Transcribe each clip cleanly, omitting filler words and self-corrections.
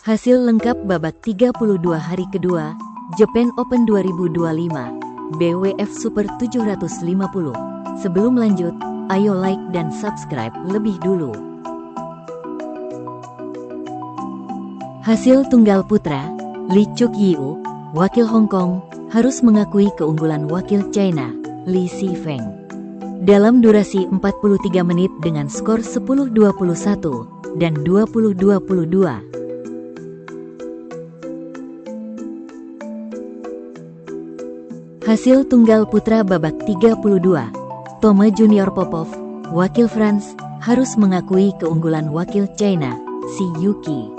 Hasil lengkap babak 32 hari kedua, Japan Open 2025, BWF Super 750. Sebelum lanjut, ayo like dan subscribe lebih dulu. Hasil tunggal putra, Lee Chuk-yiu, wakil Hong Kong, harus mengakui keunggulan wakil China, Li Shifeng. Dalam durasi 43 menit dengan skor 10-21 dan 20-22. Hasil tunggal putra babak 32, Thomas Junior Popov, wakil France, harus mengakui keunggulan wakil China, Xi Yuqi.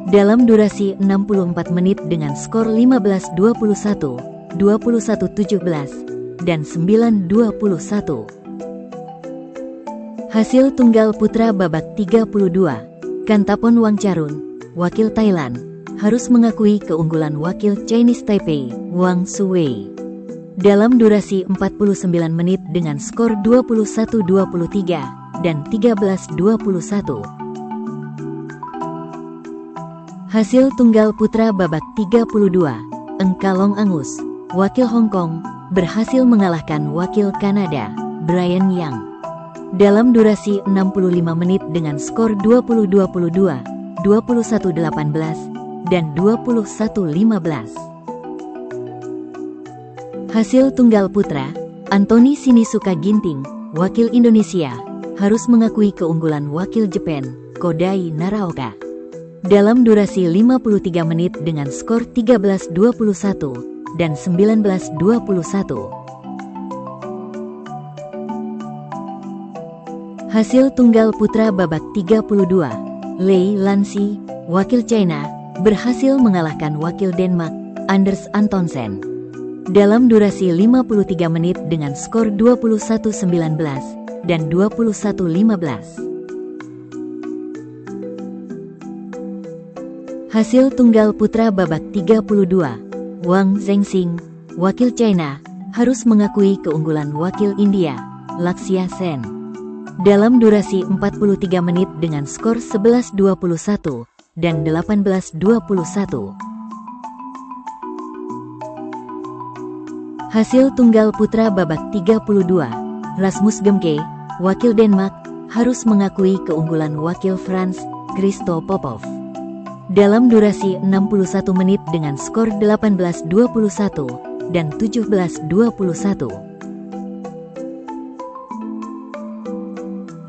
Dalam durasi 64 menit dengan skor 15-21, 21-17, dan 9-21. Hasil tunggal putra babak 32, Kantapon Wangcharun, wakil Thailand, harus mengakui keunggulan wakil Chinese Taipei, Wang Suwei. Dalam durasi 49 menit dengan skor 21-23 dan 13-21. Hasil tunggal putra babak 32, Engkalong Angus, wakil Hong Kong, berhasil mengalahkan wakil Kanada, Brian Yang. Dalam durasi 65 menit dengan skor 20-22, 21-18, dan 21-15. Hasil tunggal putra, Anthony Sinisuka Ginting, wakil Indonesia, harus mengakui keunggulan wakil Jepang, Kodai Naraoka. Dalam durasi 53 menit dengan skor 13-21 dan 19-21. Hasil tunggal putra babak 32, Lei Lanxi, wakil China, berhasil mengalahkan wakil Denmark, Anders Antonsen. Dalam durasi 53 menit dengan skor 21-19 dan 21-15. Hasil tunggal putra babak 32, Wang Zhengxing, wakil China, harus mengakui keunggulan wakil India, Lakshya Sen. Dalam durasi 43 menit dengan skor 11-21 dan 18-21. Hasil tunggal putra babak 32, Rasmus Gemke, wakil Denmark, harus mengakui keunggulan wakil France, Christo Popov. Dalam durasi 61 menit dengan skor 18-21 dan 17-21.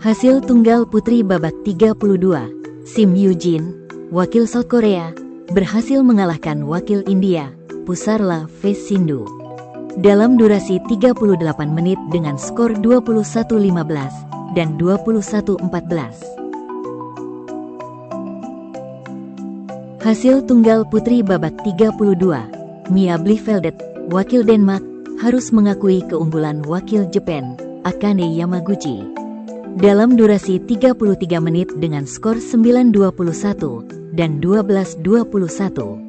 Hasil tunggal putri babak 32, Sim Yoo-jin, wakil South Korea, berhasil mengalahkan wakil India, Pusarla V. Sindhu. Dalam durasi 38 menit dengan skor 21-15 dan 21-14. Hasil tunggal putri babak 32, Mia Blifeldt, wakil Denmark, harus mengakui keunggulan wakil Jepang, Akane Yamaguchi. Dalam durasi 33 menit dengan skor 9-21 dan 12-21.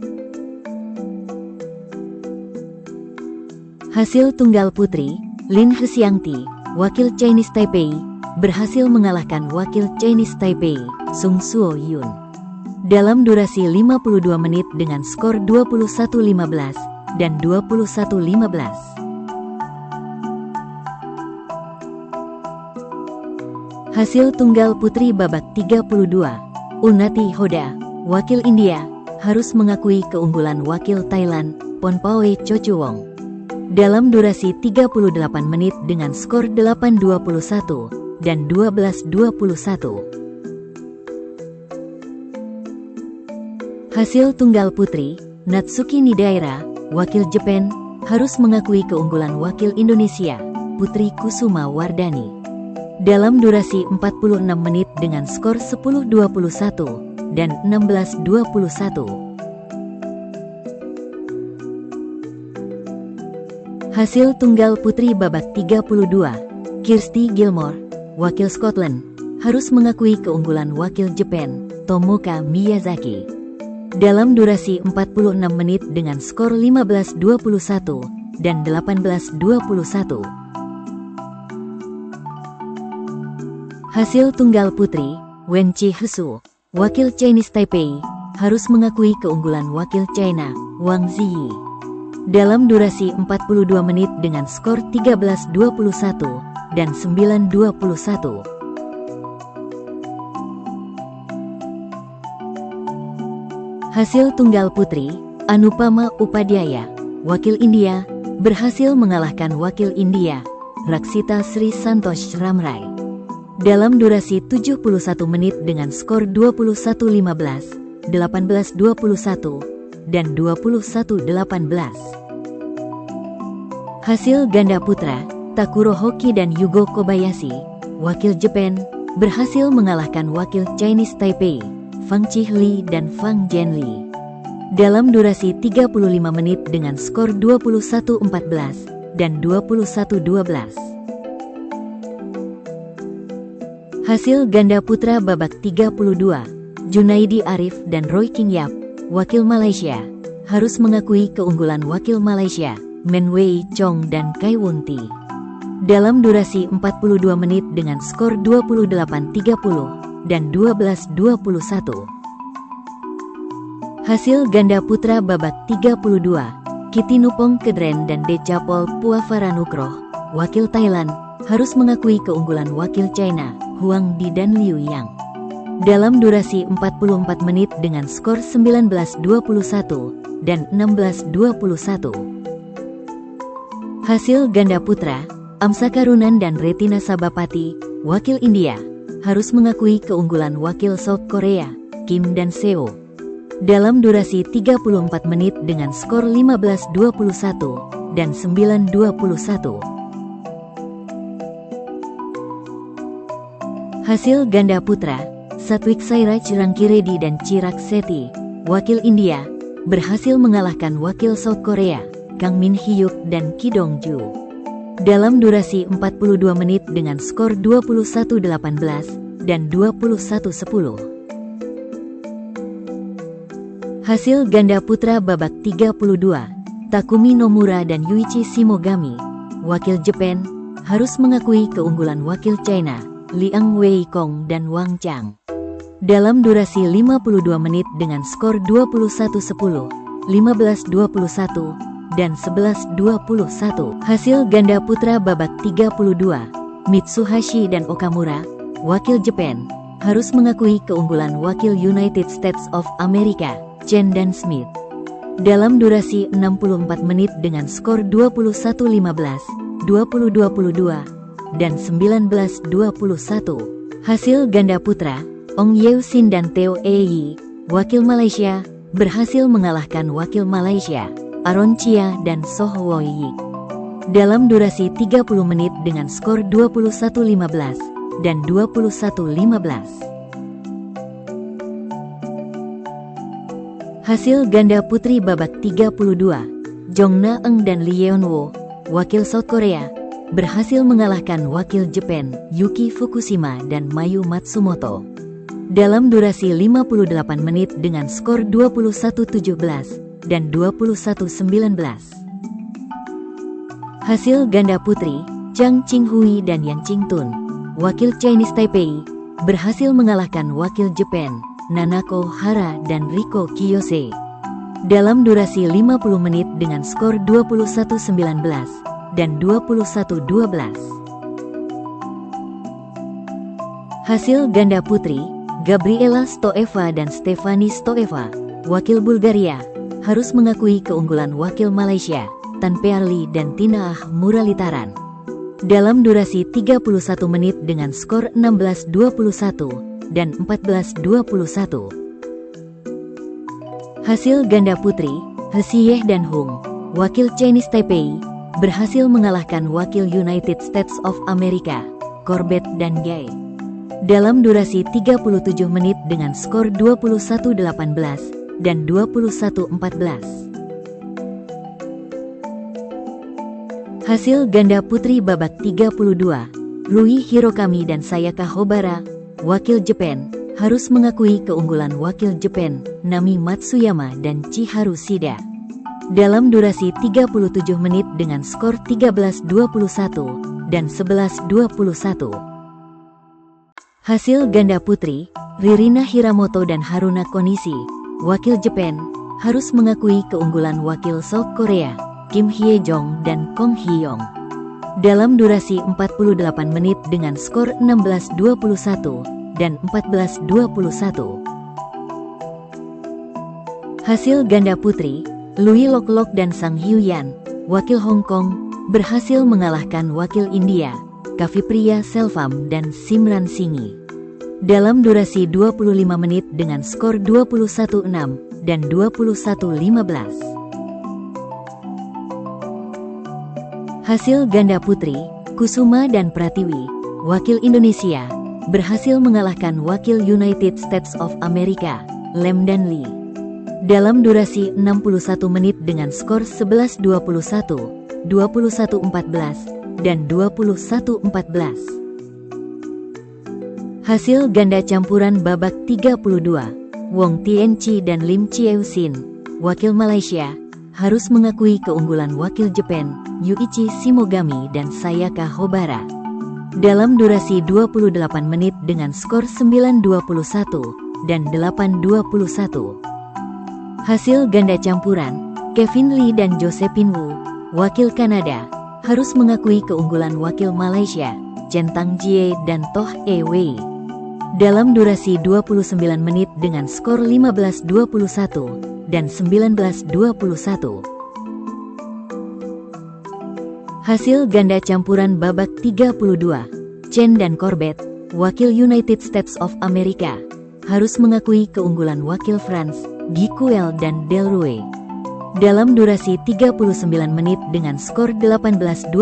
Hasil tunggal putri, Lin Hexiangti, wakil Chinese Taipei, berhasil mengalahkan wakil Chinese Taipei, Sung Suo Yun. Dalam durasi 52 menit dengan skor 21-15 dan 21-15. Hasil tunggal putri babak 32, Unnati Hoda, wakil India, harus mengakui keunggulan wakil Thailand, Ponpawe Chochuwong. Dalam durasi 38 menit dengan skor 8-21 dan 12-21. Hasil tunggal putri, Natsuki Nidaira, wakil Jepang, harus mengakui keunggulan wakil Indonesia, Putri Kusuma Wardani. Dalam durasi 46 menit dengan skor 10-21 dan 16-21. Hasil tunggal putri babak 32, Kirsty Gilmore, wakil Scotland, harus mengakui keunggulan wakil Jepang, Tomoka Miyazaki. Dalam durasi 46 menit dengan skor 15-21 dan 18-21. Hasil tunggal putri, Wen Chi Hesu, wakil Chinese Taipei, harus mengakui keunggulan wakil China, Wang Ziyi. Dalam durasi 42 menit dengan skor 13-21 dan 9-21. Hasil tunggal putri, Anupama Upadhyaya, wakil India, berhasil mengalahkan wakil India, Rakshita Sri Santosh Ramrai. Dalam durasi 71 menit dengan skor 21-15, 18-21, dan 21-18. Hasil ganda putra, Takuro Hoki dan Yugo Kobayashi, wakil Jepang, berhasil mengalahkan wakil Chinese Taipei, Fang Chihli dan Fang Zhenli. Dalam durasi 35 menit dengan skor 21-14 dan 21-12. Hasil ganda putra babak 32, Junaidi Arif dan Roy King Yap, wakil Malaysia, harus mengakui keunggulan wakil Malaysia, Men Wei Chong dan Kai Wunti. Dalam durasi 42 menit dengan skor 28-30 dan 12-21. Hasil ganda putra babak 32, Kitinupong Kedren dan Decapol Puavaranukroh, wakil Thailand, harus mengakui keunggulan wakil China, Huang Di dan Liu Yang. Dalam durasi 44 menit dengan skor 19-21 dan 16-21. Hasil ganda putra, Amsa Karunan dan Retina Sabapati, wakil India, harus mengakui keunggulan wakil South Korea, Kim dan Seo. Dalam durasi 34 menit dengan skor 15-21 dan 9-21. Hasil ganda putra, Satwik Sairaj Rankireddy dan Chirag Shetty, wakil India, berhasil mengalahkan wakil South Korea, Kang Min Hyuk dan Ki Dong Ju. Dalam durasi 42 menit dengan skor 21-18 dan 21-10. Hasil ganda putra babak 32, Takumi Nomura dan Yuichi Shimogami, wakil Jepang, harus mengakui keunggulan wakil China, Liang Weikong dan Wang Chang. Dalam durasi 52 menit dengan skor 21-10, 15-21, dan 11-21. Hasil ganda putra babak 32, Mitsuhashi dan Okamura, wakil Jepang, harus mengakui keunggulan wakil United States of America, Chen dan Smith. Dalam durasi 64 menit dengan skor 21-15, 20-22, dan 19-21. Hasil ganda putra, Ong Yeo Sin dan Theo Yi, wakil Malaysia, berhasil mengalahkan wakil Malaysia, Aaron Chia dan Soh Woi Yik. Dalam durasi 30 menit dengan skor 21-15 dan 21-15. Hasil ganda putri babak 32, Jong Na Eng dan Lee Yeon Wo, wakil South Korea, berhasil mengalahkan wakil Jepang, Yuki Fukushima dan Mayu Matsumoto. Dalam durasi 58 menit dengan skor 21-17 dan 21-19. Hasil ganda putri, Chang Qinghui dan Yang Qingtun, wakil Chinese Taipei, berhasil mengalahkan wakil Jepang, Nanako Hara dan Riko Kiyose. Dalam durasi 50 menit dengan skor 21-19 dan 21-12. Hasil ganda putri, Gabriela Stoeva dan Stefani Stoeva, wakil Bulgaria, harus mengakui keunggulan wakil Malaysia, Tan Pearli dan Tina Ah Muralitaran. Dalam durasi 31 menit dengan skor 16-21 dan 14-21. Hasil ganda putri, He Siyeh dan Hung, wakil Chinese Taipei, berhasil mengalahkan wakil United States of America, Corbett dan Gay. Dalam durasi 37 menit dengan skor 21-18 dan 21-14. Hasil ganda putri babak 32, Rui Hirokami dan Sayaka Hobara, wakil Jepang, harus mengakui keunggulan wakil Jepang, Nami Matsuyama dan Chiharu Shida. Dalam durasi 37 menit dengan skor 13-21 dan 11-21. Hasil ganda putri, Ririna Hiramoto dan Haruna Konishi, wakil Jepang harus mengakui keunggulan wakil South Korea, Kim Hye-jong dan Kong Hye-yong. Dalam durasi 48 menit dengan skor 16-21 dan 14-21. Hasil ganda putri, Lui Lock dan Sang Hyuyan, wakil Hong Kong, berhasil mengalahkan wakil India, Kavipriya Selvam dan Simran Singhi. Dalam durasi 25 menit dengan skor 21-6 dan 21-15. Hasil ganda putri, Kusuma dan Pratiwi, wakil Indonesia, berhasil mengalahkan wakil United States of America, Lem dan Lee. Dalam durasi 61 menit dengan skor 11-21, 21-14, dan 21-14. Hasil ganda campuran babak 32, Wong Tianchi dan Lim Chieu-sin, wakil Malaysia, harus mengakui keunggulan wakil Jepang, Yuichi Shimogami dan Sayaka Hobara. Dalam durasi 28 menit dengan skor 9-21 dan 8-21. Hasil ganda campuran, Kevin Lee dan Josephine Wu, wakil Kanada, harus mengakui keunggulan wakil Malaysia, Chen Tangjie dan Toh E Wei. Dalam durasi 29 menit dengan skor 15-21 dan 19-21. Hasil ganda campuran babak 32, Chen dan Corbett, wakil United States of America, harus mengakui keunggulan wakil France, Gikuel dan Delroy. Dalam durasi 39 menit dengan skor 18-21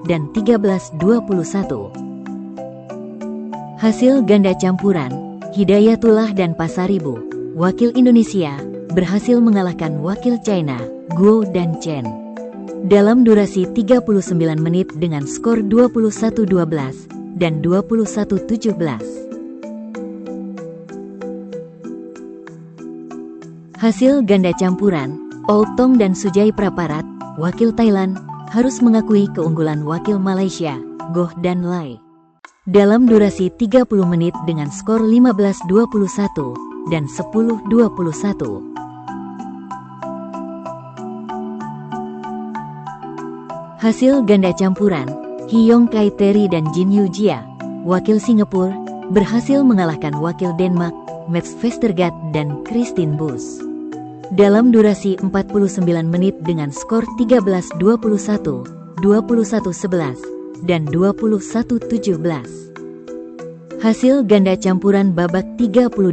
dan 13-21. Hasil ganda campuran, Hidayatullah dan Pasaribu, wakil Indonesia, berhasil mengalahkan wakil China, Guo dan Chen. Dalam durasi 39 menit dengan skor 21-12 dan 21-17. Hasil ganda campuran, Outong dan Sujai Praparat, wakil Thailand, harus mengakui keunggulan wakil Malaysia, Goh dan Lai. Dalam durasi 30 menit dengan skor 15-21 dan 10-21. Hasil ganda campuran, Hyong Kai Terry dan Jin Yu Jia, wakil Singapura, berhasil mengalahkan wakil Denmark, Mats Vestergaard dan Christine Busch. Dalam durasi 49 menit dengan skor 13-21, 21-11, dan 21-17. Hasil ganda campuran babak 32,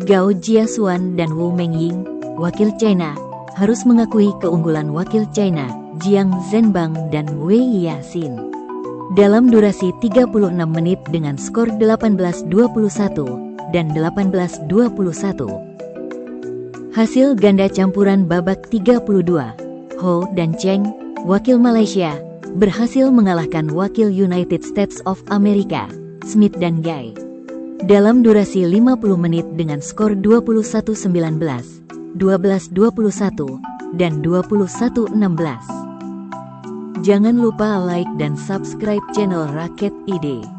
Gao Jiasuan dan Wu Mengying, wakil China, harus mengakui keunggulan wakil China, Jiang Zhenbang dan Wei Yaxin. Dalam durasi 36 menit dengan skor 18-21 dan 18-21. Hasil ganda campuran babak 32, Ho dan Cheng, wakil Malaysia, berhasil mengalahkan wakil United States of America, Smith dan Guy. Dalam durasi 50 menit dengan skor 21-19, 12-21, dan 21-16. Jangan lupa like dan subscribe channel Raket ID.